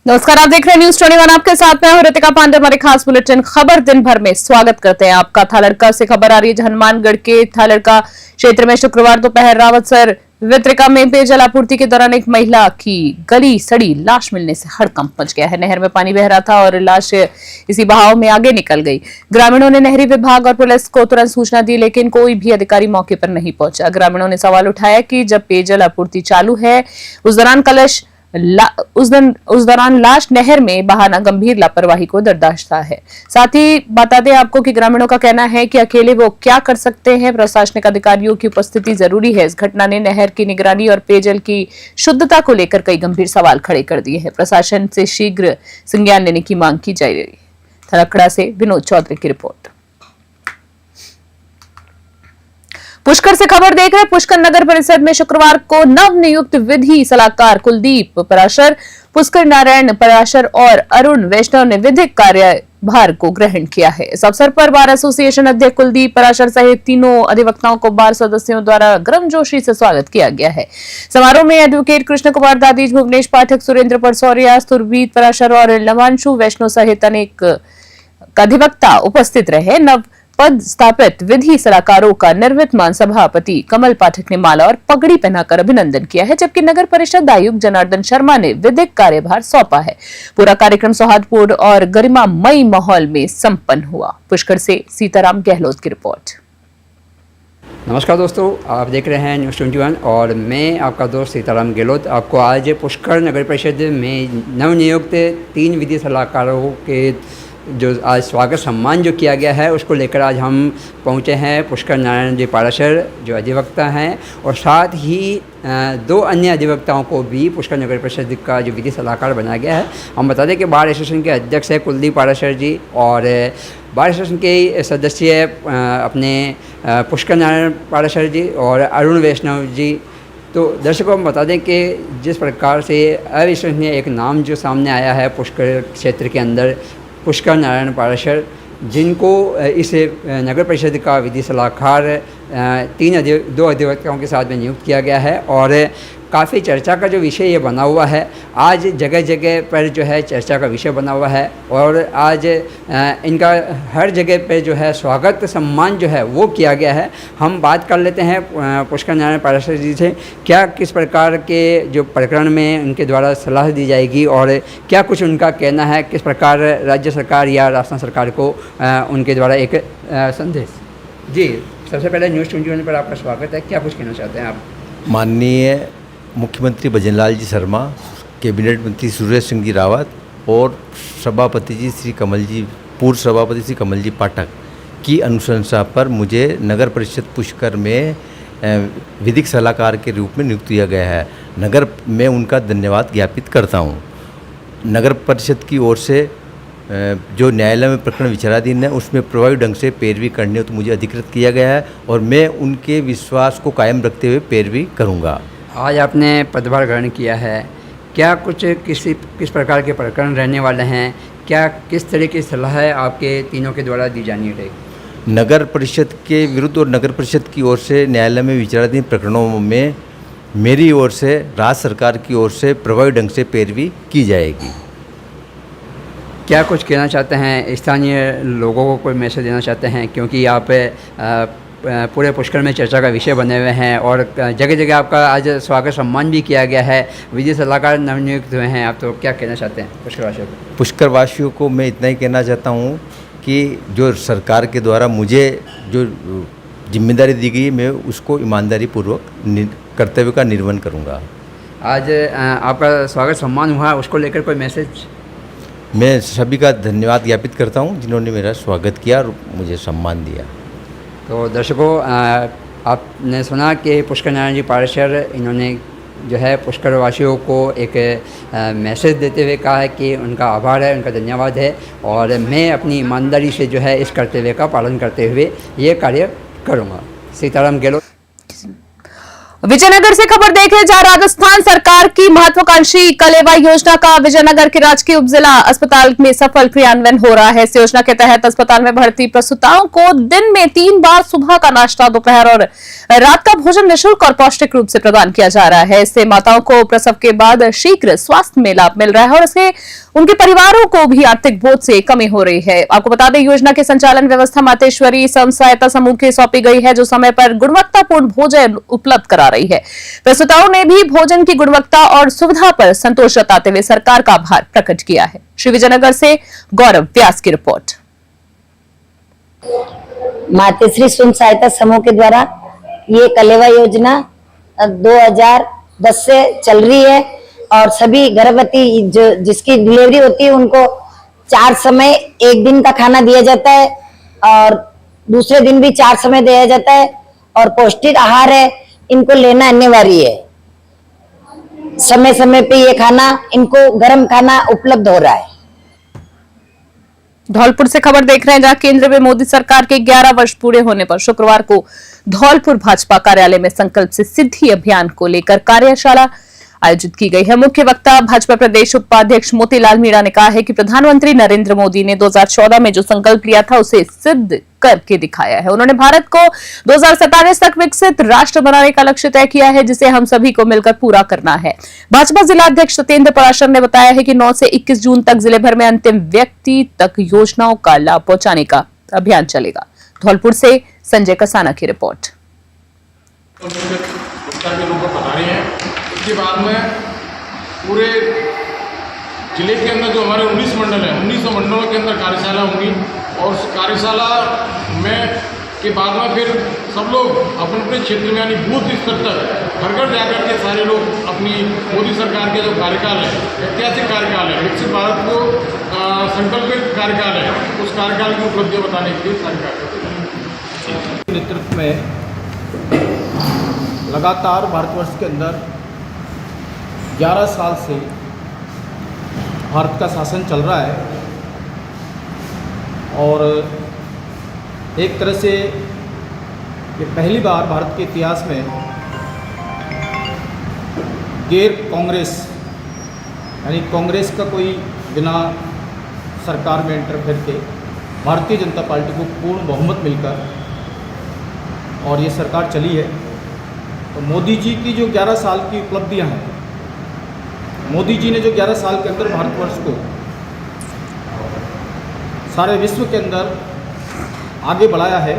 नमस्कार, आप देख रहे हैं न्यूज 21। आपके साथ मैं हूं रितिका पांडे। हमारे खास बुलेटिन खबर दिन भर में स्वागत करते हैं आपका। थालड़का से खबर आ रही है। हनुमानगढ़ के थालड़का क्षेत्र में शुक्रवार दोपहर रावतसर वितरिका में पेयजल आपूर्ति के दौरान एक महिला की गली सड़ी लाश मिलने से हड़कंप मच गया है। नहर में पानी बह रहा था और लाश इसी बहाव में आगे निकल गई। ग्रामीणों ने नहरी विभाग और पुलिस को तुरंत सूचना दी, लेकिन कोई भी अधिकारी मौके पर नहीं पहुंचा। ग्रामीणों ने सवाल उठाया कि जब पेयजल आपूर्ति चालू है उस दौरान लाश नहर में बहाना गंभीर लापरवाही को दर्शाता है। साथ ही बता दें आपको कि ग्रामीणों का कहना है कि अकेले वो क्या कर सकते हैं, प्रशासनिक अधिकारियों की उपस्थिति जरूरी है। इस घटना ने नहर की निगरानी और पेयजल की शुद्धता को लेकर कई गंभीर सवाल खड़े कर दिए हैं। प्रशासन से शीघ्र संज्ञान लेने की मांग की जा रही है। थालड़का से विनोद चौधरी की रिपोर्ट। पुष्कर से खबर देख रहे। पुष्कर नगर परिषद में शुक्रवार को नव नियुक्त विधि सलाहकार कुलदीप पराशर, पुष्कर नारायण पराशर और अरुण वैष्णव ने विधिक कार्यभार को ग्रहण किया है। इस अवसर पर बार एसोसिएशन अध्यक्ष कुलदीप पराशर सहित तीनों अधिवक्ताओं को बार सदस्यों द्वारा गर्मजोशी से स्वागत किया गया है। समारोह में एडवोकेट कृष्ण कुमार दादीज, भुवनेश पाठक, सुरेंद्र परसौरिया, सुरभीत पराशर और लवांशु वैष्णव सहित अनेक अधिवक्ता उपस्थित रहे। नव पद स्थापित विधि सलाहकारों का निर्विद्यमान सभापति कमल पाठक ने माला और पगड़ी पहनाकर अभिनंदन किया है, जबकि नगर परिषद आयुक्त जनार्दन शर्मा ने विधिक कार्यभार सौंपा है। पूरा कार्यक्रम सौहार्दपूर्ण और गरिमामयी माहौल में संपन्न हुआ। पुष्कर से सीताराम गहलोत की रिपोर्ट। नमस्कार दोस्तों, आप देख रहे हैं न्यूज़ 21 और मैं आपका दोस्त सीताराम गहलोत आपको आज पुष्कर नगर परिषद में नवनियुक्त 3 विधि सलाहकारों के जो आज स्वागत सम्मान जो किया गया है उसको लेकर आज हम पहुंचे हैं। पुष्कर नारायण जी पाराशर जो अधिवक्ता हैं और साथ ही 2 अन्य अधिवक्ताओं को भी पुष्कर नगर परिषद का जो विधि सलाहकार बनाया गया है। हम बता दें कि बार एसोसिएशन के अध्यक्ष है कुलदीप पाराशर जी और बार एसोसिएशन के सदस्य अपने पुष्कर नारायण पाराशर जी और अरुण वैष्णव जी। तो दर्शकों हम बता दें कि जिस प्रकार से अविश्वसनीय एक नाम जो सामने आया है पुष्कर क्षेत्र के अंदर, पुष्कर नारायण पाराशर, जिनको इस नगर परिषद का विधि सलाहकार 2 अधिवक्ताओं के साथ में नियुक्त किया गया है और काफ़ी चर्चा का जो विषय ये बना हुआ है। आज जगह जगह पर जो है चर्चा का विषय बना हुआ है और आज इनका हर जगह पे जो है स्वागत सम्मान जो है वो किया गया है। हम बात कर लेते हैं पुष्कर नारायण पाराशर जी से, क्या किस प्रकार के जो प्रकरण में उनके द्वारा सलाह दी जाएगी और क्या कुछ उनका कहना है, किस प्रकार राज्य सरकार या राजस्थान सरकार को उनके द्वारा एक संदेश। जी, सबसे पहले न्यूज़ 21 पर आपका स्वागत है। क्या कुछ कहना चाहते हैं आप? माननीय मुख्यमंत्री भजनलाल जी शर्मा, कैबिनेट मंत्री सुरेश सिंह जी रावत और सभापति जी श्री कमल जी, पूर्व सभापति श्री कमल जी पाठक की अनुशंसा पर मुझे नगर परिषद पुष्कर में विधिक सलाहकार के रूप में नियुक्त किया गया है। नगर में उनका धन्यवाद ज्ञापित करता हूँ। नगर परिषद की ओर से जो न्यायालय में प्रकरण विचाराधीन है उसमें प्रभावी ढंग से पैरवी करनी हो तो मुझे अधिकृत किया गया है और मैं उनके विश्वास को कायम रखते हुए पैरवी करूँगा। आज आपने पदभार ग्रहण किया है, क्या कुछ किस प्रकार के प्रकरण रहने वाले हैं, क्या किस तरह की सलाह है आपके तीनों के द्वारा दी जानी रहेगी? नगर परिषद के विरुद्ध और नगर परिषद की ओर से न्यायालय में विचाराधीन प्रकरणों में मेरी ओर से राज्य सरकार की ओर से प्रभावी ढंग से पैरवी की जाएगी। क्या कुछ कहना चाहते हैं स्थानीय लोगों को, कोई मैसेज देना चाहते हैं, क्योंकि आप पूरे पुष्कर में चर्चा का विषय बने हुए हैं और जगह जगह आपका आज स्वागत सम्मान भी किया गया है, विधि सलाहकार नवनियुक्त हुए हैं आप, तो क्या कहना चाहते हैं पुष्करवासियों को? पुष्करवासियों को मैं इतना ही कहना चाहता हूँ कि जो सरकार के द्वारा मुझे जो जिम्मेदारी दी गई है मैं उसको ईमानदारी पूर्वक कर्तव्य का निर्वहन करूँगा। आज आपका स्वागत सम्मान हुआ, उसको लेकर कोई मैसेज? मैं सभी का धन्यवाद ज्ञापित करता हूँ जिन्होंने मेरा स्वागत किया और मुझे सम्मान दिया। तो दर्शकों, आपने सुना कि पुष्कर नारायण जी पाराशर इन्होंने जो है पुष्करवासियों को एक मैसेज देते हुए कहा है कि उनका आभार है, उनका धन्यवाद है और मैं अपनी ईमानदारी से जो है इस कर्तव्य का पालन करते हुए ये कार्य करूँगा। सीताराम गहलोत। विजयनगर से खबर देखें, जहां राजस्थान सरकार की महत्वाकांक्षी कलेवा योजना का विजयनगर के राजकीय उपजिला अस्पताल में सफल क्रियान्वयन हो रहा है। इस योजना के तहत अस्पताल में भर्ती प्रसूताओं को दिन में 3 बार सुबह का नाश्ता, दोपहर और रात का भोजन निःशुल्क और पौष्टिक रूप से प्रदान किया जा रहा है। इससे माताओं को प्रसव के बाद शीघ्र स्वास्थ्य में लाभ मिल रहा है और इससे उनके परिवारों को भी आर्थिक बोझ से कमी हो रही है। आपको बता दें, योजना के संचालन व्यवस्था मातेश्वरी स्वयं सहायता समूह की सौंपी गई है, जो समय पर गुणवत्तापूर्ण भोजन उपलब्ध करा रही है। प्रसूताओं ने भी भोजन की गुणवत्ता और सुविधा पर संतोष जताते हुए सरकार का आभार प्रकट किया है। श्री विजयनगर से गौरव व्यास की रिपोर्ट। मातेश्री स्वयं सहायता समूह के द्वारा ये कलेवा योजना 2010 से चल रही है और सभी गर्भवती जो जिसकी डिलीवरी होती है उनको 4 समय 1 दिन का खाना दिया जाता है और दूसरे दिन भी 4 समय दिया जाता है और पौष्टिक आहार है, इनको लेना अनिवार्य है। समय समय पे ये खाना, इनको गर्म खाना उपलब्ध हो रहा है। धौलपुर से खबर देख रहे हैं, जहां केंद्र में मोदी सरकार के 11 वर्ष पूरे होने पर शुक्रवार को धौलपुर भाजपा कार्यालय में संकल्प से सिद्धि अभियान को लेकर कार्यशाला आयोजित की गई है। मुख्य वक्ता भाजपा प्रदेश उपाध्यक्ष मोतीलाल मीणा ने कहा है कि प्रधानमंत्री नरेंद्र मोदी ने 2014 में जो संकल्प लिया था उसे सिद्ध करके दिखाया है। उन्होंने भारत को 2047 तक विकसित राष्ट्र बनाने का लक्ष्य तय किया है, जिसे हम सभी को मिलकर पूरा करना है। भाजपा जिला अध्यक्ष सत्येंद्र पराशर ने बताया है कि 9 से 21 जून तक जिले भर में अंतिम व्यक्ति तक योजनाओं का लाभ पहुंचाने का अभियान चलेगा। धौलपुर से संजय कसाना की रिपोर्ट। इसके बाद में पूरे जिले के अंदर जो हमारे 19 मंडल हैं, 19 मंडलों के अंदर कार्यशाला होंगी और उस कार्यशाला में के बाद में फिर सब लोग अपने अपने क्षेत्र में यानी बूथ स्तर तक घर घर जाकर के सारे लोग अपनी मोदी सरकार के जो कार्यकाल है, ऐतिहासिक कार्यकाल है, विकसित भारत को संकल्पित कार्यकाल है, उस कार्यकाल की उपलब्धियाँ बताने के लिए सारे कार्यक्रम नेतृत्व में लगातार भारतवर्ष के अंदर 11 साल से भारत का शासन चल रहा है और एक तरह से ये पहली बार भारत के इतिहास में गैर कांग्रेस यानी कांग्रेस का कोई बिना सरकार में इंटरफेयर के भारतीय जनता पार्टी को पूर्ण बहुमत मिलकर और ये सरकार चली है। तो मोदी जी की जो 11 साल की उपलब्धियां हैं, मोदी जी ने जो 11 साल के अंदर भारतवर्ष को सारे विश्व के अंदर आगे बढ़ाया है,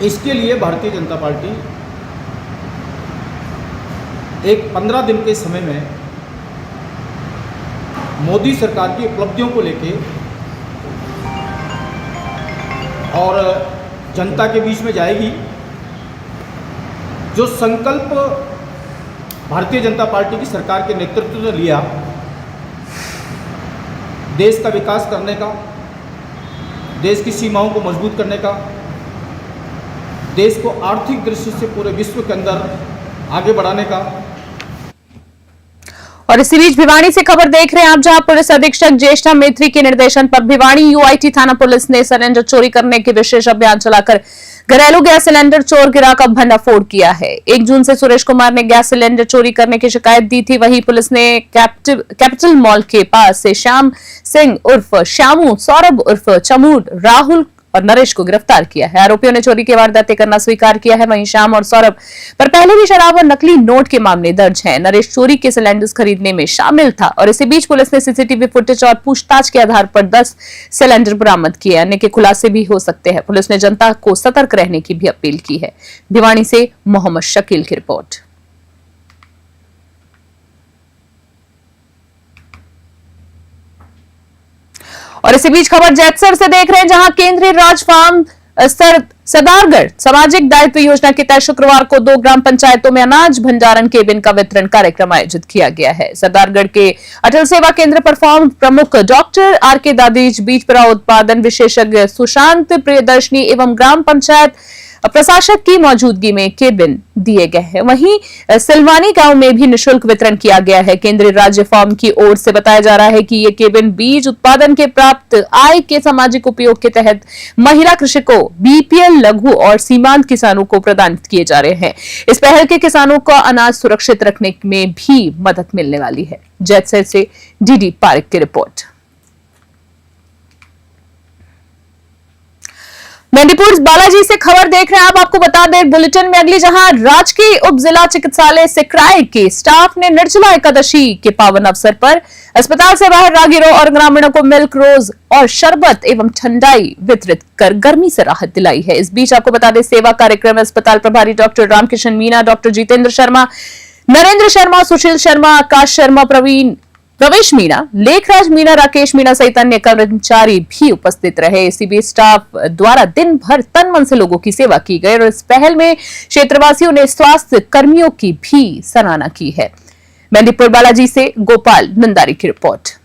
इसके लिए भारतीय जनता पार्टी एक 15 दिन के समय में मोदी सरकार की उपलब्धियों को लेके और जनता के बीच में जाएगी। जो संकल्प भारतीय जनता पार्टी की सरकार के नेतृत्व ने लिया देश का विकास करने का, देश की सीमाओं को मजबूत करने का, देश को आर्थिक दृष्टि से पूरे विश्व के अंदर आगे बढ़ाने का। और इसी बीच भिवानी से खबर देख रहे हैं आप, जहां पुलिस अधीक्षक ज्येष्ठा मेत्री के निर्देशन पर भिवानी यूआईटी थाना पुलिस ने सिलेंडर चोरी करने के विशेष अभियान चलाकर घरेलू गैस सिलेंडर चोर गिरा का भंडाफोड़ किया है। 1 जून से सुरेश कुमार ने गैस सिलेंडर चोरी करने की शिकायत दी थी। वहीं पुलिस ने कैपिटल मॉल के पास से श्याम सिंह उर्फ श्यामू, सौरभ उर्फ चमूर, राहुल और नरेश को गिरफ्तार किया है। आरोपियों ने चोरी की वारदातें करना स्वीकार किया है। वहीं श्याम और सौरभ पर पहले भी शराब और नकली नोट के मामले दर्ज हैं। नरेश चोरी के सिलेंडर्स खरीदने में शामिल था और इसी बीच पुलिस ने सीसीटीवी फुटेज और पूछताछ के आधार पर 10 सिलेंडर बरामद किए। अन्य के खुलासे भी हो सकते हैं। पुलिस ने जनता को सतर्क रहने की भी अपील की है। भिवानी से मोहम्मद शकील की रिपोर्ट। और इसी बीच खबर जैतसर से देख रहे हैं, जहां केंद्रीय राज फार्म सरदारगढ़ सामाजिक दायित्व योजना के तहत शुक्रवार को 2 ग्राम पंचायतों में अनाज भंडारण केबिन का वितरण कार्यक्रम आयोजित किया गया है। सरदारगढ़ के अटल सेवा केंद्र पर फार्म प्रमुख डॉक्टर आर.के. दादीज, बीज परा उत्पादन विशेषज्ञ सुशांत प्रियदर्शनी एवं ग्राम पंचायत प्रशासक की मौजूदगी में केबिन दिए गए हैं। वहीं सिलवानी गांव में भी निशुल्क वितरण किया गया है। केंद्रीय राज्य फार्म की ओर से बताया जा रहा है कि ये केबिन बीज उत्पादन के प्राप्त आय के सामाजिक उपयोग के तहत महिला कृषकों, बीपीएल, लघु और सीमांत किसानों को प्रदान किए जा रहे हैं। इस पहल के किसानों को अनाज सुरक्षित रखने में भी मदद मिलने वाली है। जैतसर से डीडी पारिक की रिपोर्ट। मेंढीपुर बालाजी से खबर देख रहे हैं आप। आपको बता दें बुलेटिन में अगली, जहां राजकीय उप जिला चिकित्सालय सिकराय के स्टाफ ने निर्जला एकादशी के पावन अवसर पर अस्पताल से बाहर राहगीरों और ग्रामीणों को मिल्क रोज और शरबत एवं ठंडाई वितरित कर गर्मी से राहत दिलाई है। इस बीच आपको बता दें सेवा कार्यक्रम में अस्पताल प्रभारी डॉक्टर रामकिशन मीणा, डॉक्टर जितेंद्र शर्मा, नरेंद्र शर्मा, सुशील शर्मा, आकाश शर्मा, प्रवेश मीणा, लेखराज मीणा, राकेश मीणा सहित अन्य कर्मचारी भी उपस्थित रहे। इसी स्टाफ द्वारा दिन भर तन मन से लोगों की सेवा की गई और इस पहल में क्षेत्रवासियों ने स्वास्थ्य कर्मियों की भी सराहना की है। मेंढीपुर बालाजी से गोपाल नंदारी की रिपोर्ट।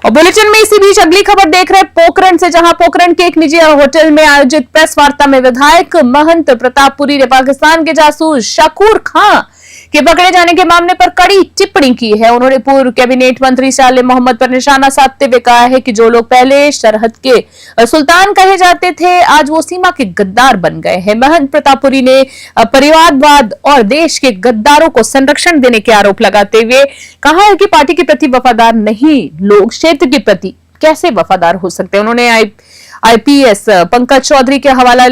और बुलेटिन में इसी बीच अगली खबर देख रहे हैं पोखरण से, जहां पोखरण के एक निजी होटल में आयोजित प्रेस वार्ता में विधायक महंत प्रतापपुरी ने पाकिस्तान के जासूस शकूर खां के पकड़े जाने के मामले पर कड़ी टिप्पणी की है। उन्होंने पूर्व कैबिनेट मंत्री सालेह मोहम्मद पर निशाना साधते हुए कहा है कि जो लोग पहले सरहद के सुल्तान कहे जाते थे, आज वो सीमा के गद्दार बन गए हैं। महंत प्रतापपुरी ने परिवारवाद और देश के गद्दारों को संरक्षण देने के आरोप लगाते हुए कहा है कि पार्टी के प्रति वफादार नहीं लोग क्षेत्र के प्रति कैसे वफादार हो सकते हैं। उन्होंने आईपीएस पंकज चौधरी के हवाला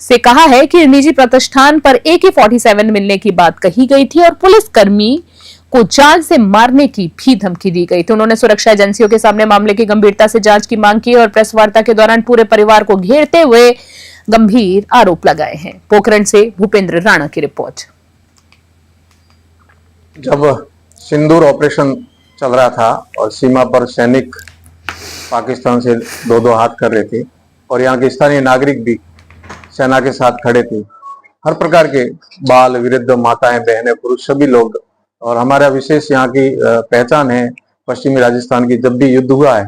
से कहा है कि निजी प्रतिष्ठान पर AK-47 मिलने की बात कही गई थी और पुलिसकर्मी को जान से मारने की भी धमकी दी गई थी। उन्होंने सुरक्षा एजेंसियों के सामने मामले की गंभीरता से जांच की मांग की और प्रेस वार्ता के दौरान पूरे परिवार को घेरते हुए गंभीर आरोप लगाए हैं। पोखरण से भूपेंद्र राणा की रिपोर्ट। जब सिंदूर ऑपरेशन चल रहा था और सीमा पर सैनिक पाकिस्तान से दो हाथ कर रहे थे और यहाँ के स्थानीय नागरिक भी सेना के साथ खड़े थे, हर प्रकार के बाल, वृद्ध, माताएं, बहनें, पुरुष सभी लोग, और हमारा विशेष यहाँ की पहचान है पश्चिमी राजस्थान की, जब भी युद्ध हुआ है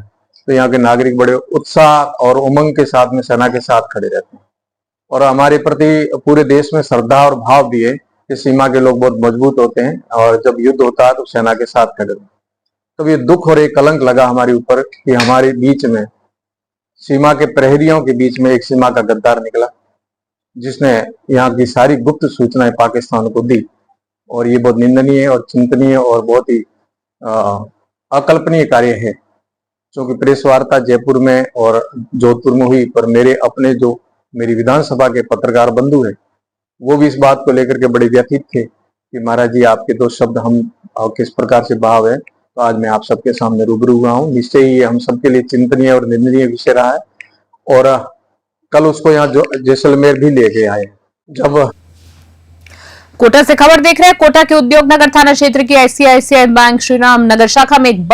तो यहाँ के नागरिक बड़े उत्साह और उमंग के साथ में सेना के साथ खड़े रहते हैं और हमारे प्रति पूरे देश में श्रद्धा और भाव भी है कि सीमा के लोग बहुत मजबूत होते हैं और जब युद्ध होता है तो सेना के साथ खड़े रहते हैं। तो ये दुख और एक कलंक लगा हमारे ऊपर कि हमारे बीच में, सीमा के प्रहरियों के बीच में एक सीमा का गद्दार निकला जिसने यहाँ की सारी गुप्त सूचनाएं पाकिस्तान को दी और ये बहुत निंदनीय और चिंतनीय और बहुत ही अकल्पनीय कार्य है। क्योंकि प्रेस वार्ता जयपुर में और जोधपुर में हुई, पर मेरी विधानसभा के पत्रकार बंधु है वो भी इस बात को लेकर के बड़े व्यथित थे कि महाराज जी आपके दो शब्द हम किस प्रकार से भाव है। तो आज मैं आप सबके सामने रूबरू हुआ हूँ। निश्चय ही हम सबके लिए चिंतनीय और निंदनीय विषय रहा है और कल उसको यहाँ जैसलमेर भी लेके आए। जब कोटा से खबर देख रहे हैं, कोटा के उद्योग नगर थाना क्षेत्र की ICICI बैंक श्रीराम नगर शाखा में एक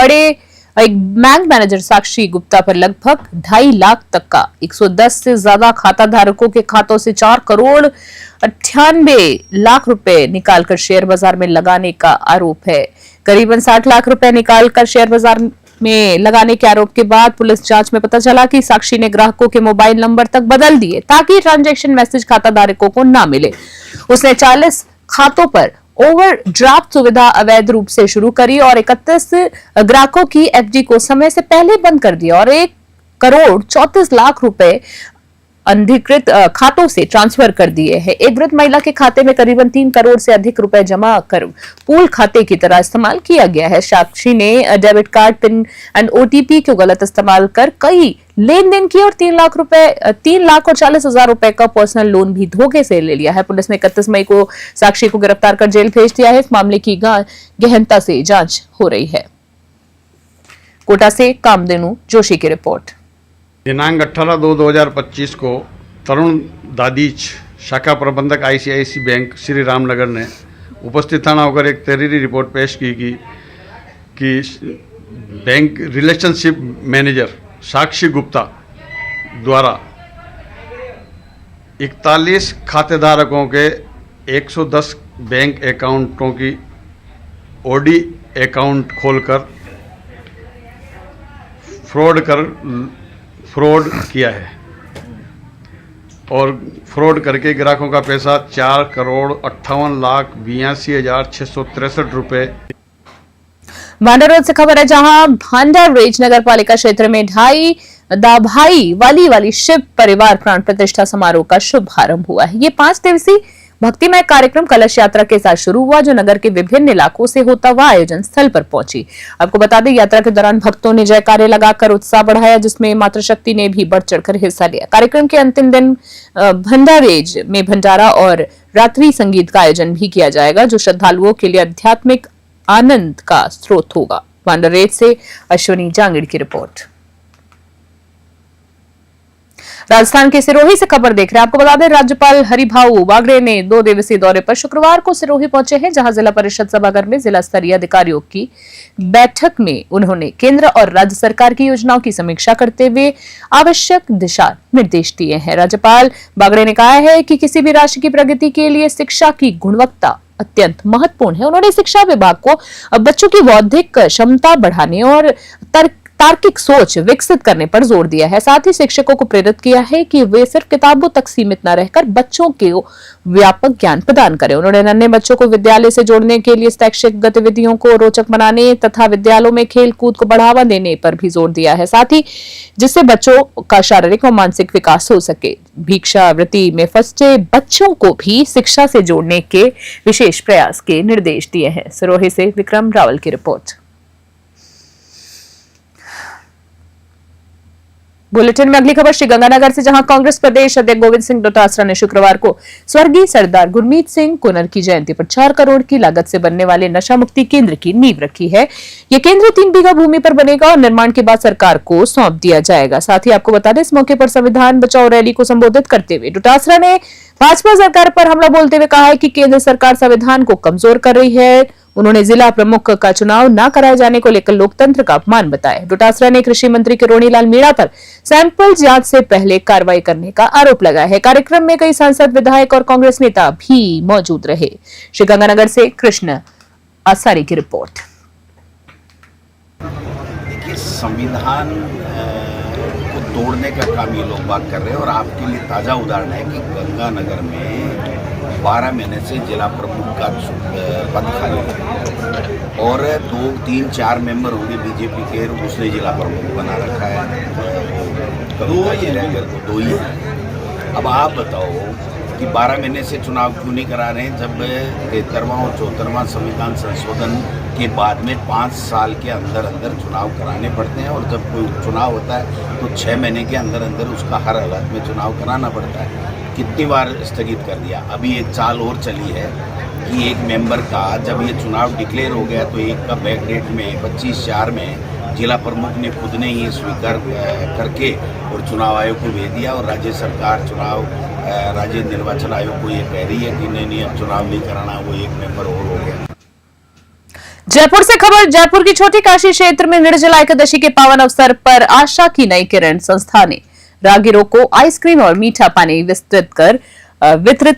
बैंक मैनेजर साक्षी गुप्ता पर लगभग 2.5 लाख तक का 110 से ज्यादा खाता धारकों के खातों से 4,98 लाख रुपए निकालकर शेयर बाजार में लगाने का आरोप है। करीबन 60 लाख रुपए निकालकर शेयर बाजार में लगाने के आरोप के बाद पुलिस जांच में पता चला कि साक्षी ने ग्राहकों के मोबाइल नंबर तक बदल दिए ताकि ट्रांजैक्शन मैसेज खाता धारकों को न मिले। उसने 40 खातों पर ओवरड्राफ्ट सुविधा अवैध रूप से शुरू करी और 31 ग्राहकों की FD को समय से पहले बंद कर दिया और 1,34 लाख रुपए अनधिकृत खातों से ट्रांसफर कर दिए हैं। एक वृद्ध महिला के खाते में करीबन 3 करोड़ से अधिक रुपए जमा कर पूल खाते की तरह इस्तेमाल किया गया है। साक्षी ने debit card, pin and OTP को गलत इस्तेमाल कर कई लेन देन की और 3,40,000 रुपए का पर्सनल लोन भी धोखे से ले लिया है। पुलिस ने 31 मई को साक्षी को गिरफ्तार कर जेल भेज दिया है। इस मामले की गहनता से जांच हो रही है। कोटा से कामधेनु जोशी की रिपोर्ट। दिनांक 18/2/2025 को तरुण दादीच शाखा प्रबंधक ICICI बैंक श्री रामनगर ने उपस्थित थाना होकर एक तहरीरी रिपोर्ट पेश की कि बैंक रिलेशनशिप मैनेजर साक्षी गुप्ता द्वारा 41 खातेधारकों के 110 बैंक अकाउंटों की OD अकाउंट खोलकर फ्रॉड किया है और फ्रॉड करके ग्राहकों का पैसा 4,58,82,663 रुपये। भांडा रोड से खबर है, जहां भांडा रेंज नगर पालिका क्षेत्र में दाभाई वाली शिव परिवार प्राण प्रतिष्ठा समारोह का शुभारंभ हुआ है। ये 5 दिवसीय भक्तिमय कार्यक्रम कलश यात्रा के साथ शुरू हुआ, जो नगर के विभिन्न इलाकों से होता हुआ आयोजन स्थल पर पहुंची। आपको बता दें, यात्रा के दौरान भक्तों ने जयकारे लगाकर उत्साह बढ़ाया, जिसमें मातृशक्ति ने भी बढ़ चढ़कर हिस्सा लिया। कार्यक्रम के अंतिम दिन भंडारेज में भंडारा और रात्रि संगीत का आयोजन भी किया जाएगा, जो श्रद्धालुओं के लिए आध्यात्मिक आनंद का स्रोत होगा। भंडारेज से अश्विनी जांगिड़ की रिपोर्ट। राजस्थान के सिरोही से खबर देख रहे हैं। आपको बता दें, राज्यपाल हरिभाऊ बागड़े ने 2 दिवसीय दौरे पर शुक्रवार को सिरोही पहुंचे हैं, जहां जिला परिषद सभागार में जिला स्तरीय अधिकारियों की बैठक में उन्होंने केंद्र और राज्य सरकार की योजनाओं की समीक्षा करते हुए आवश्यक दिशा निर्देश दिए हैं। राज्यपाल बागड़े ने कहा है कि किसी भी राष्ट्र की प्रगति के लिए शिक्षा की गुणवत्ता अत्यंत महत्वपूर्ण है। उन्होंने शिक्षा विभाग को बच्चों की बौद्धिक क्षमता बढ़ाने और तार्किक सोच विकसित करने पर जोर दिया है। साथ ही शिक्षकों को प्रेरित किया है कि वे सिर्फ किताबों तक सीमित न रहकर बच्चों को व्यापक ज्ञान प्रदान करें। उन्होंने नन्हे बच्चों को विद्यालय से जोड़ने के लिए शैक्षिक गतिविधियों को रोचक बनाने तथा विद्यालयों में खेल कूद को बढ़ावा देने पर भी जोर दिया है, साथ ही जिससे बच्चों का शारीरिक और मानसिक विकास हो सके। भिक्षावृत्ति में फंसे बच्चों को भी शिक्षा से जोड़ने के विशेष प्रयास के निर्देश दिए हैं। सिरोही से विक्रम रावल की रिपोर्ट। बुलेटिन में अगली खबर श्रीगंगानगर से, जहां कांग्रेस प्रदेश अध्यक्ष गोविंद सिंह डोटासरा ने शुक्रवार को स्वर्गीय सरदार गुरमीत सिंह कुनर की जयंती पर 4 करोड़ की लागत से बनने वाले नशा मुक्ति केंद्र की नींव रखी है। यह केंद्र 3 बीघा भूमि पर बनेगा और निर्माण के बाद सरकार को सौंप दिया जाएगा। साथ ही आपको बता दें, इस मौके पर संविधान बचाओ रैली को संबोधित करते हुए डोटासरा ने भाजपा सरकार पर हमला बोलते हुए कहा है कि केंद्र सरकार संविधान को कमजोर कर रही है। उन्होंने जिला प्रमुख का चुनाव न कराए जाने को लेकर लोकतंत्र का अपमान बताया। डोटासरा ने कृषि मंत्री किरोड़ीलाल मीणा पर सैंपल जांच से पहले कार्रवाई करने का आरोप लगाया है। कार्यक्रम में कई सांसद, विधायक और कांग्रेस नेता भी मौजूद रहे। श्रीगंगानगर से कृष्ण आसारी की रिपोर्ट। देखिए, संविधान को तोड़ने का काम ये लोग बात कर रहे हैं और आपके लिए ताज़ा उदाहरण है कि गंगानगर में 12 महीने से जिला प्रमुख का पद खाली है और 2, 3, 4 मेंबर होंगे बीजेपी के, उसने जिला प्रमुख बना रखा है। 2 ही है। अब आप बताओ कि 12 महीने से चुनाव क्यों नहीं करा रहे हैं, जब 73वां और 74वां संविधान संशोधन के बाद में 5 साल के अंदर अंदर चुनाव कराने पड़ते हैं और जब कोई चुनाव होता है तो 6 महीने के अंदर अंदर उसका हर हालत में चुनाव कराना पड़ता है। कितनी बार स्थगित कर दिया। अभी 1 साल और चली है कि एक मेंबर का जब ये चुनाव डिक्लेयर हो गया तो एक का बैक डेट में 25/4 में जिला प्रमुख ने खुद ने ही स्वीकार करके और चुनाव आयोग को भेज दिया और राज्य सरकार राज्य निर्वाचन आयोग को ये कह रही है कि नहीं अब चुनाव नहीं कराना, वो एक मेंबर और हो गया। जयपुर से खबर, जयपुर की छोटी काशी क्षेत्र में निर्जला एकादशी के पावन अवसर पर आशा की नई किरण संस्था ने राहगीरों को आइसक्रीम और मीठा पानी वितरित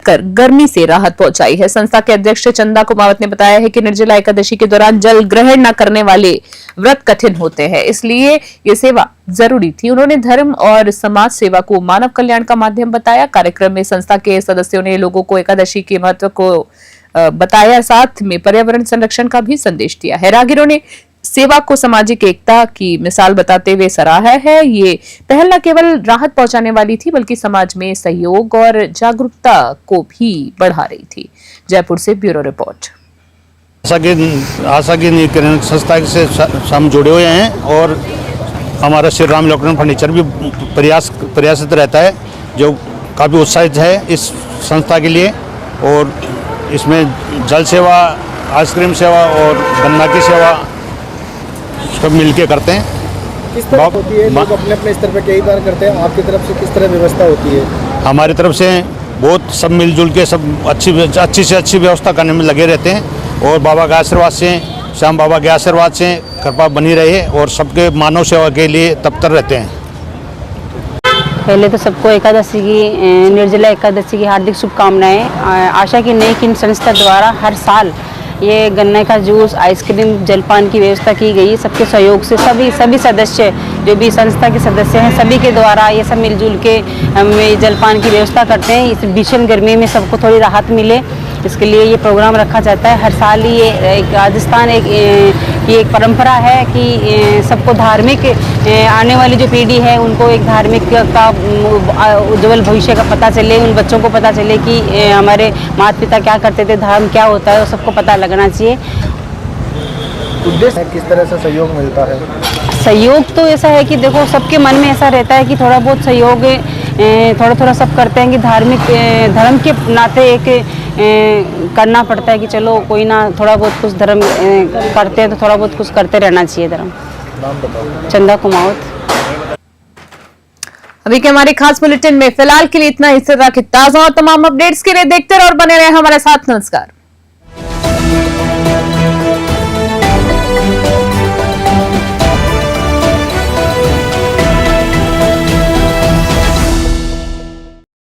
कर गर्मी से राहत पहुंचाई है। संस्था के अध्यक्ष चंदा कुमावत ने बताया है कि निर्जला एकादशी के दौरान जल ग्रहण न करने वाले व्रत कठिन होते हैं, इसलिए ये सेवा जरूरी थी। उन्होंने धर्म और समाज सेवा को मानव कल्याण का माध्यम बताया। कार्यक्रम में संस्था के सदस्यों ने लोगों को एकादशी के महत्व को बताया, साथ में पर्यावरण संरक्षण का भी संदेश दिया है। राहगीरों ने सेवा को सामाजिक एकता की मिसाल बताते हुए सराहा है। ये पहल न केवल राहत पहुंचाने वाली थी, बल्कि समाज में सहयोग और जागरूकता को भी बढ़ा रही थी। जयपुर से ब्यूरो रिपोर्ट। आशा की किरण संस्था से हम जुड़े हुए हैं और हमारा श्री राम इलेक्ट्रॉनिक फर्नीचर भी प्रयासित रहता है, जो काफ़ी उत्साहित है इस संस्था के लिए। और इसमें जल सेवा, आइसक्रीम सेवा और गन्ना की सेवा सब मिलके करते हैं। किस तरह होती है? लोग अपने अपने स्तर पर कई बार करते हैं, आपकी तरफ से किस तरह व्यवस्था होती है? हमारी तरफ से बहुत सब मिलजुल के सब अच्छी से अच्छी व्यवस्था करने में लगे रहते हैं और बाबा के आशीर्वाद से, श्याम बाबा के आशीर्वाद से कृपा बनी रहे और सबके मानव सेवा के लिए तत्पर रहते हैं। पहले तो सबको एकादशी की, निर्जला एकादशी की हार्दिक शुभकामनाएं। आशा की नई किरण संस्था द्वारा हर साल ये गन्ने का जूस, आइसक्रीम, जलपान की व्यवस्था की गई। सबके सहयोग से सभी सदस्य जो भी संस्था के सदस्य हैं सभी के द्वारा ये सब मिलजुल के हम ये जलपान की व्यवस्था करते हैं। इस भीषण गर्मी में सबको थोड़ी राहत मिले, इसके लिए ये प्रोग्राम रखा जाता है। हर साल ये एक राजस्थान ये एक परंपरा है कि सबको धार्मिक आने वाली जो पीढ़ी है उनको एक धार्मिक का उज्जवल भविष्य का पता चले, उन बच्चों को पता चले कि हमारे माता पिता क्या करते थे, धर्म क्या होता है, वो सबको पता लगना चाहिए। उद्देश्य किस तरह से सहयोग मिलता है? सहयोग तो ऐसा है कि देखो सबके मन में ऐसा रहता है कि थोड़ा बहुत सहयोग थोड़ा थोड़ा सब करते हैं कि धार्मिक धर्म के नाते एक करना पड़ता है कि चलो कोई ना थोड़ा बहुत कुछ धर्म करते हैं तो थोड़ा बहुत कुछ करते रहना चाहिए धर्म। नाम बताओ। चंदा कुमावत। अभी के हमारे खास बुलेटिन में फिलहाल के लिए इतना ही। इस तरह के ताजा और तमाम अपडेट्स के लिए देखते रहो और बने रहे हमारे साथ। नमस्कार।